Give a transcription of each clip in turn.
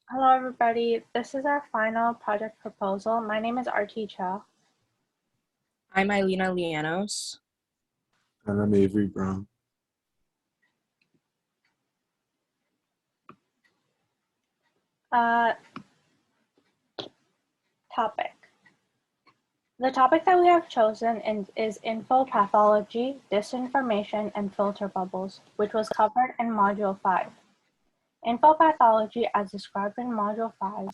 Hello, everybody. This is our final project proposal. My name is RT Cho. I'm Eilina Lianos. And I'm Avery Brown. Topic. The topic that we have chosen is infopathology, disinformation, and filter bubbles, which was covered in Module 5. Infopathology, as described in Module 5,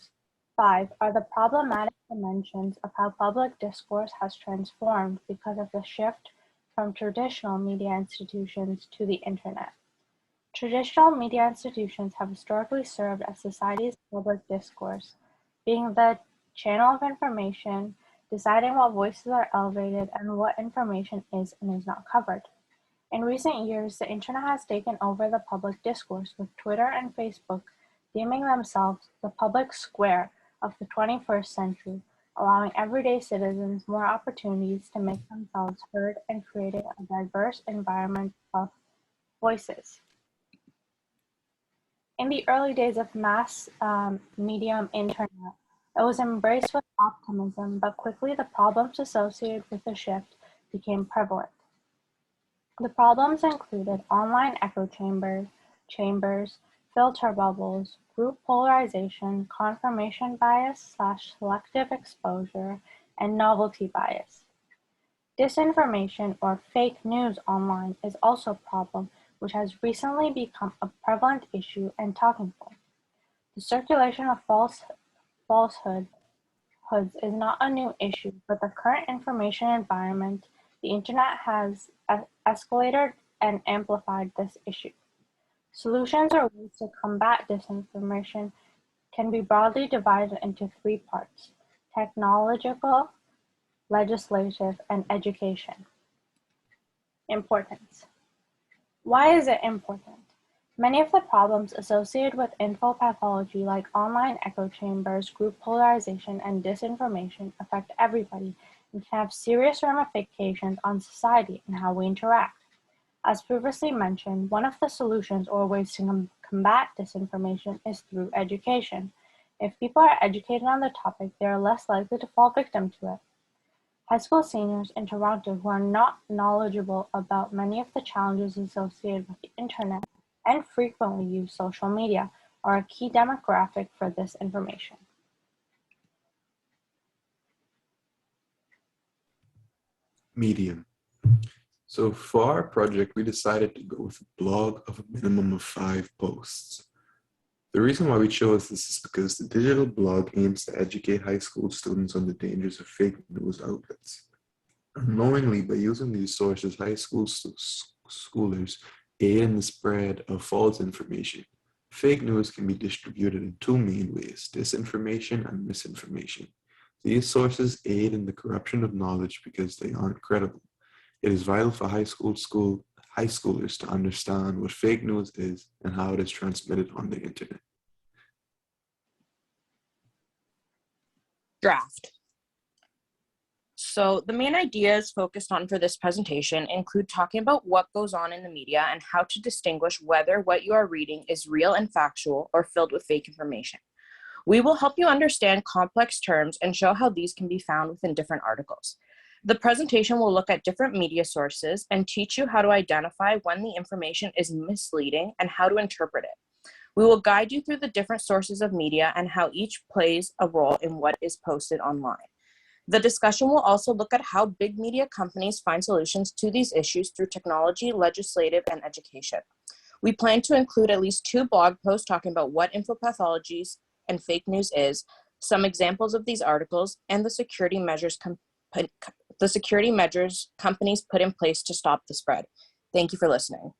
are the problematic dimensions of how public discourse has transformed because of the shift from traditional media institutions to the internet. Traditional media institutions have historically served as society's public discourse, being the channel of information, deciding what voices are elevated and what information is and is not covered. In recent years, the internet has taken over the public discourse, with Twitter and Facebook deeming themselves the public square of the 21st century, allowing everyday citizens more opportunities to make themselves heard and creating a diverse environment of voices. In the early days of mass medium internet, it was embraced with optimism, but quickly the problems associated with the shift became prevalent. The problems included online echo chambers, filter bubbles, group polarization, confirmation bias/selective exposure, and novelty bias. Disinformation or fake news online is also a problem which has recently become a prevalent issue and talking point. The circulation of falsehoods is not a new issue, but the current information environment, the internet has escalated and amplified this issue. Solutions or ways to combat disinformation can be broadly divided into three parts: technological, legislative, and education. Importance. Why is it important? Many of the problems associated with infopathology, like online echo chambers, group polarization, and disinformation, affect everybody and can have serious ramifications on society and how we interact. As previously mentioned, one of the solutions or ways to combat disinformation is through education. If people are educated on the topic, they are less likely to fall victim to it. High school seniors in Toronto who are not knowledgeable about many of the challenges associated with the internet and frequently use social media are a key demographic for this information. Medium. So for our project, we decided to go with a blog of a minimum of 5 posts. The reason why we chose this is because the digital blog aims to educate high school students on the dangers of fake news outlets. Unknowingly, by using these sources, high school schoolers aid in the spread of false information. Fake news can be distributed in two main ways: disinformation and misinformation. These sources aid in the corruption of knowledge because they aren't credible. It is vital for high schoolers to understand what fake news is and how it is transmitted on the internet. Draft. So the main ideas focused on for this presentation include talking about what goes on in the media and how to distinguish whether what you are reading is real and factual or filled with fake information. We will help you understand complex terms and show how these can be found within different articles. The presentation will look at different media sources and teach you how to identify when the information is misleading and how to interpret it. We will guide you through the different sources of media and how each plays a role in what is posted online. The discussion will also look at how big media companies find solutions to these issues through technology, legislative, and education. We plan to include at least 2 blog posts talking about what infopathologies and fake news is, some examples of these articles, and the security measures companies put in place to stop the spread. Thank you for listening.